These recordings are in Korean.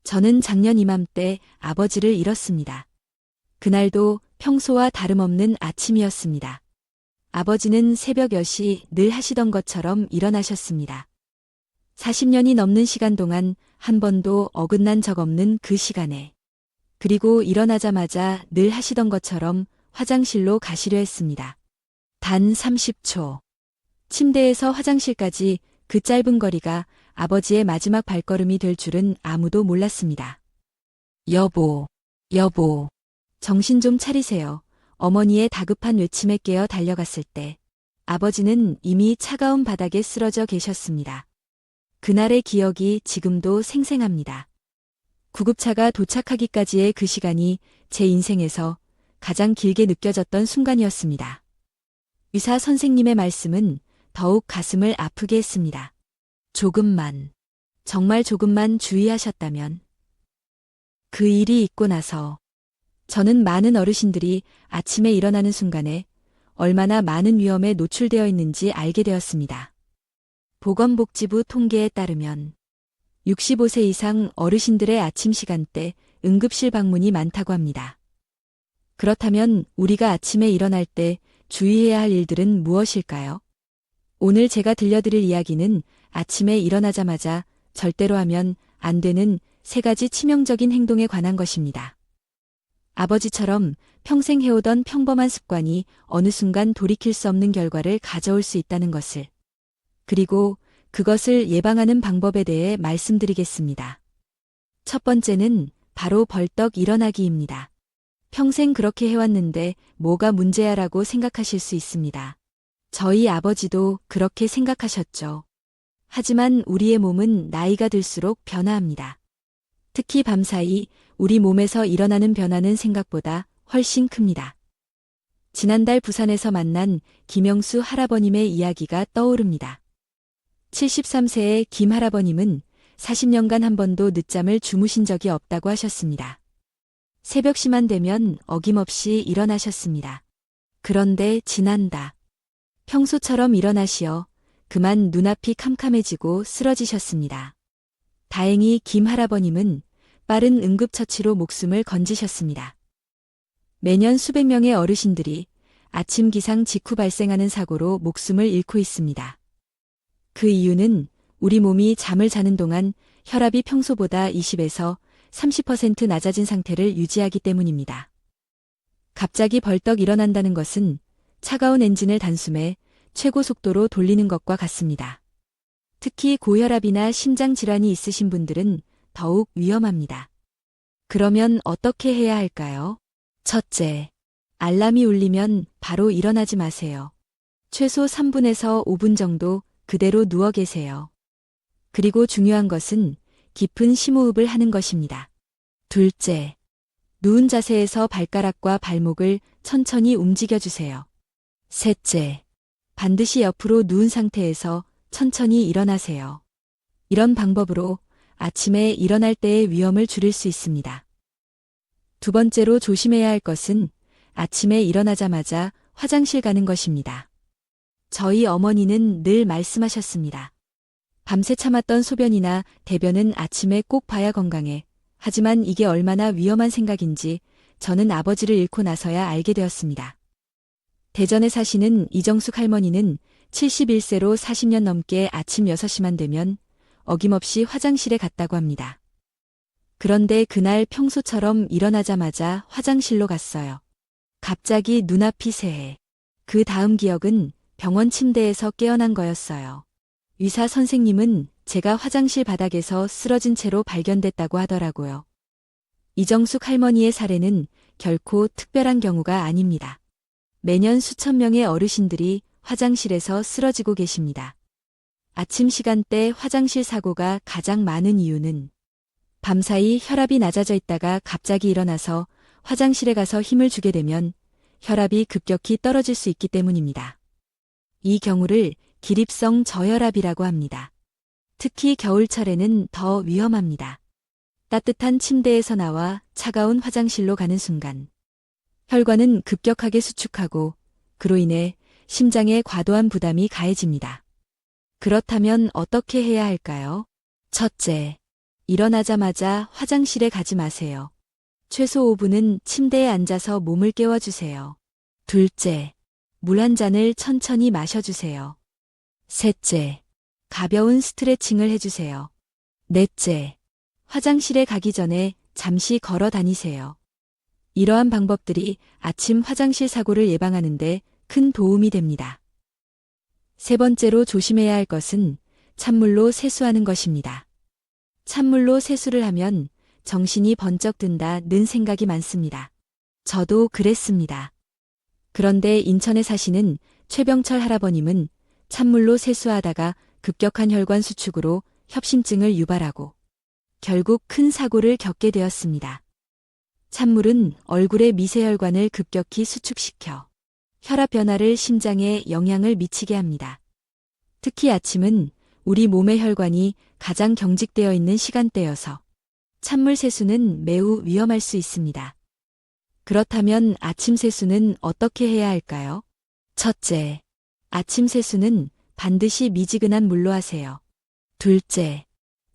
저는 작년 이맘때 아버지를 잃었습니다. 그날도 평소와 다름없는 아침이었습니다. 아버지는 새벽 10시 늘 하시던 것처럼 일어나셨습니다. 40년이 넘는 시간 동안 한 번도 어긋난 적 없는 그 시간에. 그리고 일어나자마자 늘 하시던 것처럼 화장실로 가시려 했습니다. 단 30초. 침대에서 화장실까지 그 짧은 거리가 아버지의 마지막 발걸음이 될 줄은 아무도 몰랐습니다. 여보, 여보, 정신 좀 차리세요. 어머니의 다급한 외침에 깨어 달려갔을 때 아버지는 이미 차가운 바닥에 쓰러져 계셨습니다. 그날의 기억이 지금도 생생합니다. 구급차가 도착하기까지의 그 시간이 제 인생에서 가장 길게 느껴졌던 순간이었습니다. 의사 선생님의 말씀은 더욱 가슴을 아프게 했습니다. 조금만, 정말 조금만 주의하셨다면. 그 일이 있고 나서 저는 많은 어르신들이 아침에 일어나는 순간에 얼마나 많은 위험에 노출되어 있는지 알게 되었습니다. 보건복지부 통계에 따르면 65세 이상 어르신들의 아침 시간대 응급실 방문이 많다고 합니다. 그렇다면 우리가 아침에 일어날 때 주의해야 할 일들은 무엇일까요? 오늘 제가 들려드릴 이야기는 아침에 일어나자마자 절대로 하면 안 되는 3가지 치명적인 행동에 관한 것입니다. 아버지처럼 평생 해오던 평범한 습관이 어느 순간 돌이킬 수 없는 결과를 가져올 수 있다는 것을, 그리고 그것을 예방하는 방법에 대해 말씀드리겠습니다. 첫 번째는 바로 벌떡 일어나기입니다. 평생 그렇게 해왔는데 뭐가 문제야라고 생각하실 수 있습니다. 저희 아버지도 그렇게 생각하셨죠. 하지만 우리의 몸은 나이가 들수록 변화합니다. 특히 밤사이 우리 몸에서 일어나는 변화는 생각보다 훨씬 큽니다. 지난달 부산에서 만난 김영수 할아버님의 이야기가 떠오릅니다. 73세의 김 할아버님은 40년간 한 번도 늦잠을 주무신 적이 없다고 하셨습니다. 새벽 시만 되면 어김없이 일어나셨습니다. 그런데 지난달 평소처럼 일어나시어 그만 눈앞이 캄캄해지고 쓰러지셨습니다. 다행히 김 할아버님은 빠른 응급처치로 목숨을 건지셨습니다. 매년 수백 명의 어르신들이 아침 기상 직후 발생하는 사고로 목숨을 잃고 있습니다. 그 이유는 우리 몸이 잠을 자는 동안 혈압이 평소보다 20에서 30% 낮아진 상태를 유지하기 때문입니다. 갑자기 벌떡 일어난다는 것은 차가운 엔진을 단숨에 최고 속도로 돌리는 것과 같습니다. 특히 고혈압이나 심장 질환이 있으신 분들은 더욱 위험합니다. 그러면 어떻게 해야 할까요? 첫째, 알람이 울리면 바로 일어나지 마세요. 최소 3분에서 5분 정도 그대로 누워 계세요. 그리고 중요한 것은 깊은 심호흡을 하는 것입니다. 둘째, 누운 자세에서 발가락과 발목을 천천히 움직여주세요. 셋째, 반드시 옆으로 누운 상태에서 천천히 일어나세요. 이런 방법으로 아침에 일어날 때의 위험을 줄일 수 있습니다. 두 번째로 조심해야 할 것은 아침에 일어나자마자 화장실 가는 것입니다. 저희 어머니는 늘 말씀하셨습니다. 밤새 참았던 소변이나 대변은 아침에 꼭 봐야 건강해. 하지만 이게 얼마나 위험한 생각인지 저는 아버지를 잃고 나서야 알게 되었습니다. 대전에 사시는 이정숙 할머니는 71세로 40년 넘게 아침 6시만 되면 어김없이 화장실에 갔다고 합니다. 그런데 그날 평소처럼 일어나자마자 화장실로 갔어요. 갑자기 눈앞이 새해. 그 다음 기억은 병원 침대에서 깨어난 거였어요. 의사 선생님은 제가 화장실 바닥에서 쓰러진 채로 발견됐다고 하더라고요. 이정숙 할머니의 사례는 결코 특별한 경우가 아닙니다. 매년 수천 명의 어르신들이 화장실에서 쓰러지고 계십니다. 아침 시간대 화장실 사고가 가장 많은 이유는 밤사이 혈압이 낮아져 있다가 갑자기 일어나서 화장실에 가서 힘을 주게 되면 혈압이 급격히 떨어질 수 있기 때문입니다. 이 경우를 기립성 저혈압이라고 합니다. 특히 겨울철에는 더 위험합니다. 따뜻한 침대에서 나와 차가운 화장실로 가는 순간 혈관은 급격하게 수축하고 그로 인해 심장에 과도한 부담이 가해집니다. 그렇다면 어떻게 해야 할까요? 첫째, 일어나자마자 화장실에 가지 마세요. 최소 5분은 침대에 앉아서 몸을 깨워주세요. 둘째, 물 한 잔을 천천히 마셔주세요. 셋째, 가벼운 스트레칭을 해주세요. 넷째, 화장실에 가기 전에 잠시 걸어 다니세요. 이러한 방법들이 아침 화장실 사고를 예방하는데 큰 도움이 됩니다. 세 번째로 조심해야 할 것은 찬물로 세수하는 것입니다. 찬물로 세수를 하면 정신이 번쩍 든다는 생각이 많습니다. 저도 그랬습니다. 그런데 인천에 사시는 최병철 할아버님은 찬물로 세수하다가 급격한 혈관 수축으로 협심증을 유발하고 결국 큰 사고를 겪게 되었습니다. 찬물은 얼굴의 미세혈관을 급격히 수축시켜 혈압 변화를 심장에 영향을 미치게 합니다. 특히 아침은 우리 몸의 혈관이 가장 경직되어 있는 시간대여서 찬물 세수는 매우 위험할 수 있습니다. 그렇다면 아침 세수는 어떻게 해야 할까요? 첫째, 아침 세수는 반드시 미지근한 물로 하세요. 둘째,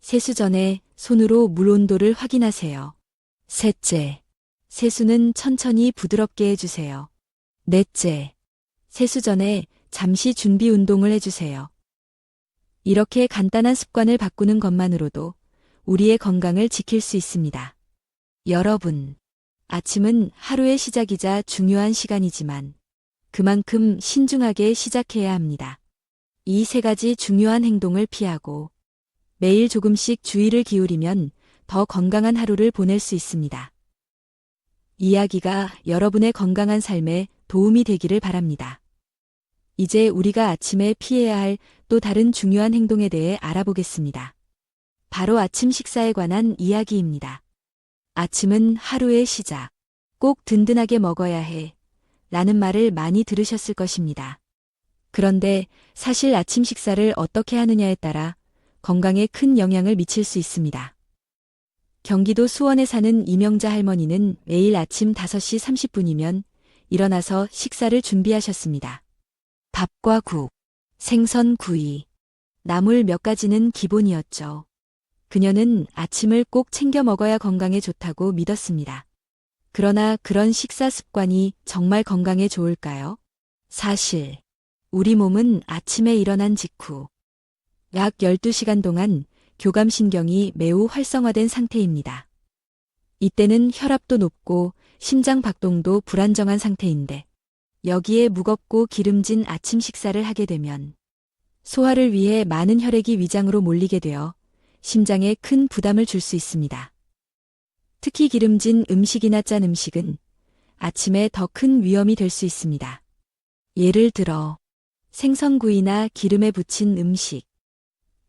세수 전에 손으로 물 온도를 확인하세요. 셋째, 세수는 천천히 부드럽게 해주세요. 넷째, 세수 전에 잠시 준비 운동을 해주세요. 이렇게 간단한 습관을 바꾸는 것만으로도 우리의 건강을 지킬 수 있습니다. 여러분, 아침은 하루의 시작이자 중요한 시간이지만 그만큼 신중하게 시작해야 합니다. 이 세 가지 중요한 행동을 피하고 매일 조금씩 주의를 기울이면 더 건강한 하루를 보낼 수 있습니다. 이야기가 여러분의 건강한 삶에 도움이 되기를 바랍니다. 이제 우리가 아침에 피해야 할 또 다른 중요한 행동에 대해 알아보겠습니다. 바로 아침 식사에 관한 이야기입니다. 아침은 하루의 시작. 꼭 든든하게 먹어야 해. 라는 말을 많이 들으셨을 것입니다. 그런데 사실 아침 식사를 어떻게 하느냐에 따라 건강에 큰 영향을 미칠 수 있습니다. 경기도 수원에 사는 이명자 할머니는 매일 아침 5시 30분이면 일어나서 식사를 준비하셨습니다. 밥과 국, 생선 구이, 나물 몇 가지는 기본이었죠. 그녀는 아침을 꼭 챙겨 먹어야 건강에 좋다고 믿었습니다. 그러나 그런 식사 습관이 정말 건강에 좋을까요? 사실 우리 몸은 아침에 일어난 직후 약 12시간 동안 교감신경이 매우 활성화된 상태입니다. 이때는 혈압도 높고 심장 박동도 불안정한 상태인데 여기에 무겁고 기름진 아침 식사를 하게 되면 소화를 위해 많은 혈액이 위장으로 몰리게 되어 심장에 큰 부담을 줄 수 있습니다. 특히 기름진 음식이나 짠 음식은 아침에 더 큰 위험이 될 수 있습니다. 예를 들어 생선구이나 기름에 부친 음식,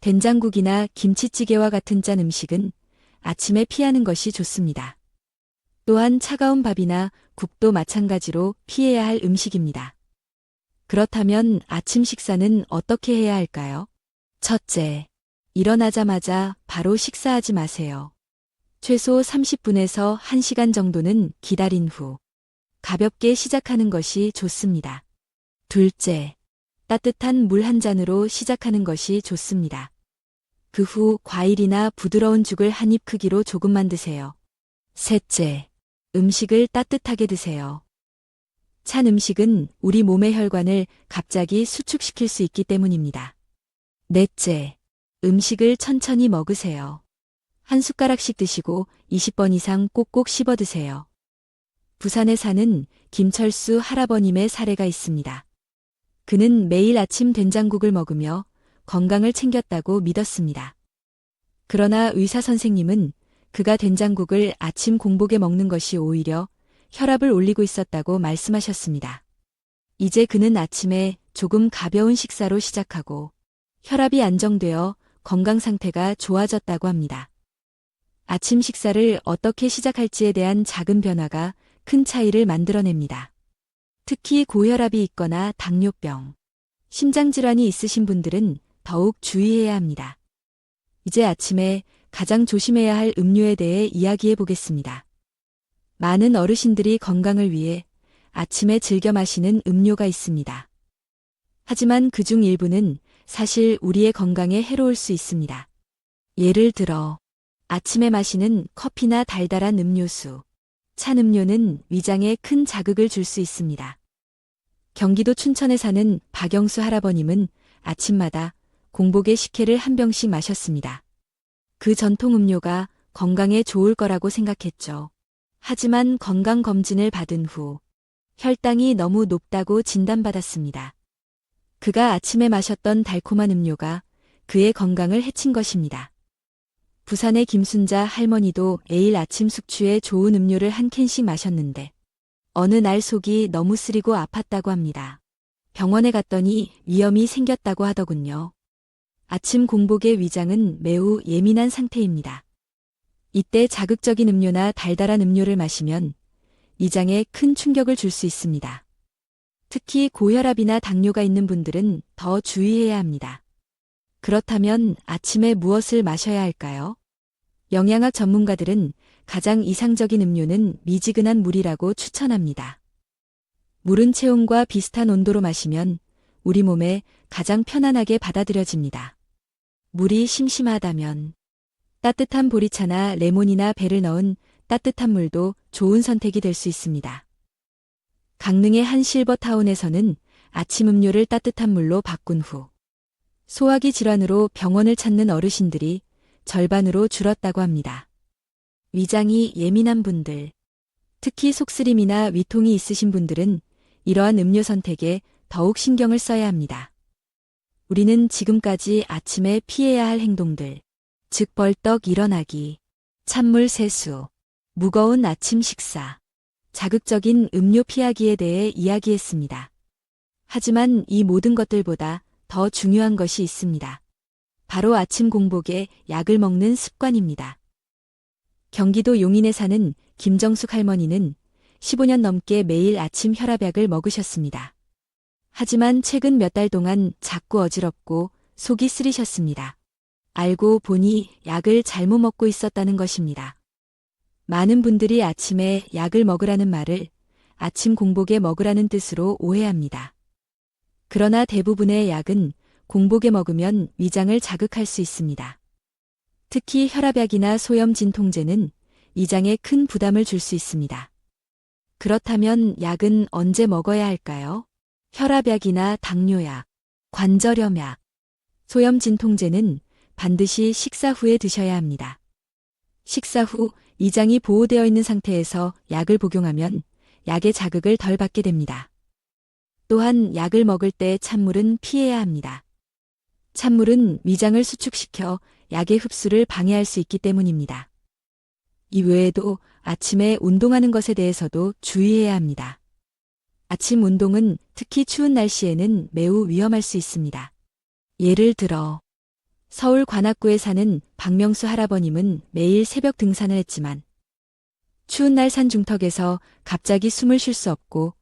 된장국이나 김치찌개와 같은 짠 음식은 아침에 피하는 것이 좋습니다. 또한 차가운 밥이나 국도 마찬가지로 피해야 할 음식입니다. 그렇다면 아침 식사는 어떻게 해야 할까요? 첫째, 일어나자마자 바로 식사하지 마세요. 최소 30분에서 1시간 정도는 기다린 후 가볍게 시작하는 것이 좋습니다. 둘째, 따뜻한 물 한 잔으로 시작하는 것이 좋습니다. 그 후 과일이나 부드러운 죽을 한 입 크기로 조금만 드세요. 셋째, 음식을 따뜻하게 드세요. 찬 음식은 우리 몸의 혈관을 갑자기 수축시킬 수 있기 때문입니다. 넷째, 음식을 천천히 먹으세요. 한 숟가락씩 드시고 20번 이상 꼭꼭 씹어 드세요. 부산에 사는 김철수 할아버님의 사례가 있습니다. 그는 매일 아침 된장국을 먹으며 건강을 챙겼다고 믿었습니다. 그러나 의사 선생님은 그가 된장국을 아침 공복에 먹는 것이 오히려 혈압을 올리고 있었다고 말씀하셨습니다. 이제 그는 아침에 조금 가벼운 식사로 시작하고 혈압이 안정되어 건강 상태가 좋아졌다고 합니다. 아침 식사를 어떻게 시작할지에 대한 작은 변화가 큰 차이를 만들어냅니다. 특히 고혈압이 있거나 당뇨병, 심장질환이 있으신 분들은 더욱 주의해야 합니다. 이제 아침에 가장 조심해야 할 음료에 대해 이야기해 보겠습니다. 많은 어르신들이 건강을 위해 아침에 즐겨 마시는 음료가 있습니다. 하지만 그중 일부는 사실 우리의 건강에 해로울 수 있습니다. 예를 들어 아침에 마시는 커피나 달달한 음료수, 찬 음료는 위장에 큰 자극을 줄 수 있습니다. 경기도 춘천에 사는 박영수 할아버님은 아침마다 공복에 식혜를 한 병씩 마셨습니다. 그 전통 음료가 건강에 좋을 거라고 생각했죠. 하지만 건강검진을 받은 후 혈당이 너무 높다고 진단받았습니다. 그가 아침에 마셨던 달콤한 음료가 그의 건강을 해친 것입니다. 부산의 김순자 할머니도 매일 아침 숙취에 좋은 음료를 한 캔씩 마셨는데 어느 날 속이 너무 쓰리고 아팠다고 합니다. 병원에 갔더니 위염이 생겼다고 하더군요. 아침 공복의 위장은 매우 예민한 상태입니다. 이때 자극적인 음료나 달달한 음료를 마시면 위장에 큰 충격을 줄 수 있습니다. 특히 고혈압이나 당뇨가 있는 분들은 더 주의해야 합니다. 그렇다면 아침에 무엇을 마셔야 할까요? 영양학 전문가들은 가장 이상적인 음료는 미지근한 물이라고 추천합니다. 물은 체온과 비슷한 온도로 마시면 우리 몸에 가장 편안하게 받아들여집니다. 물이 심심하다면 따뜻한 보리차나 레몬이나 배를 넣은 따뜻한 물도 좋은 선택이 될 수 있습니다. 강릉의 한 실버타운에서는 아침 음료를 따뜻한 물로 바꾼 후 소화기 질환으로 병원을 찾는 어르신들이 절반으로 줄었다고 합니다. 위장이 예민한 분들, 특히 속쓰림이나 위통이 있으신 분들은 이러한 음료 선택에 더욱 신경을 써야 합니다. 우리는 지금까지 아침에 피해야 할 행동들, 즉 벌떡 일어나기, 찬물 세수, 무거운 아침 식사, 자극적인 음료 피하기에 대해 이야기했습니다. 하지만 이 모든 것들보다 더 중요한 것이 있습니다. 바로 아침 공복에 약을 먹는 습관입니다. 경기도 용인에 사는 김정숙 할머니는 15년 넘게 매일 아침 혈압약을 먹으셨습니다. 하지만 최근 몇 달 동안 자꾸 어지럽고 속이 쓰리셨습니다. 알고 보니 약을 잘못 먹고 있었다는 것입니다. 많은 분들이 아침에 약을 먹으라는 말을 아침 공복에 먹으라는 뜻으로 오해합니다. 그러나 대부분의 약은 공복에 먹으면 위장을 자극할 수 있습니다. 특히 혈압약이나 소염 진통제는 위장에 큰 부담을 줄 수 있습니다. 그렇다면 약은 언제 먹어야 할까요? 혈압약이나 당뇨약, 관절염약, 소염 진통제는 반드시 식사 후에 드셔야 합니다. 식사 후 위장이 보호되어 있는 상태에서 약을 복용하면 약의 자극을 덜 받게 됩니다. 또한 약을 먹을 때 찬물은 피해야 합니다. 찬물은 위장을 수축시켜 약의 흡수를 방해할 수 있기 때문입니다. 이 외에도 아침에 운동하는 것에 대해서도 주의해야 합니다. 아침 운동은 특히 추운 날씨에는 매우 위험할 수 있습니다. 예를 들어 서울 관악구에 사는 박명수 할아버님은 매일 새벽 등산을 했지만 추운 날 산 중턱에서 갑자기 숨을 쉴 수 없고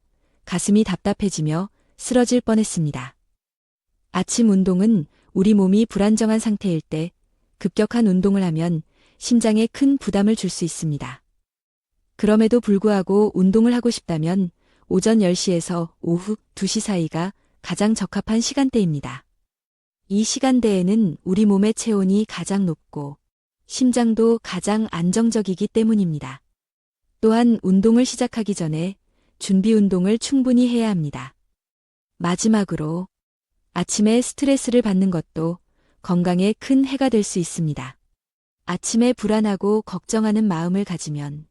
가슴이 답답해지며 쓰러질 뻔했습니다. 아침 운동은 우리 몸이 불안정한 상태일 때 급격한 운동을 하면 심장에 큰 부담을 줄 수 있습니다. 그럼에도 불구하고 운동을 하고 싶다면 오전 10시에서 오후 2시 사이가 가장 적합한 시간대입니다. 이 시간대에는 우리 몸의 체온이 가장 높고 심장도 가장 안정적이기 때문입니다. 또한 운동을 시작하기 전에 준비 운동을 충분히 해야 합니다. 마지막으로 아침에 스트레스를 받는 것도 건강에 큰 해가 될 수 있습니다. 아침에 불안하고 걱정하는 마음을 가지면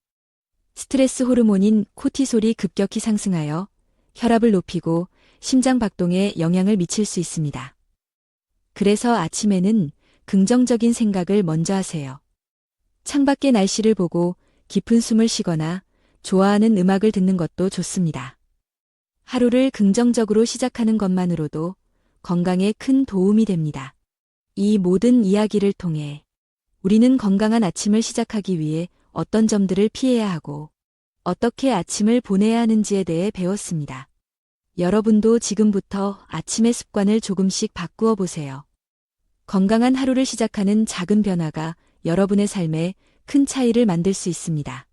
스트레스 호르몬인 코티솔이 급격히 상승하여 혈압을 높이고 심장 박동에 영향을 미칠 수 있습니다. 그래서 아침에는 긍정적인 생각을 먼저 하세요. 창밖의 날씨를 보고 깊은 숨을 쉬거나 좋아하는 음악을 듣는 것도 좋습니다. 하루를 긍정적으로 시작하는 것만으로도 건강에 큰 도움이 됩니다. 이 모든 이야기를 통해 우리는 건강한 아침을 시작하기 위해 어떤 점들을 피해야 하고 어떻게 아침을 보내야 하는지에 대해 배웠습니다. 여러분도 지금부터 아침의 습관을 조금씩 바꾸어 보세요. 건강한 하루를 시작하는 작은 변화가 여러분의 삶에 큰 차이를 만들 수 있습니다.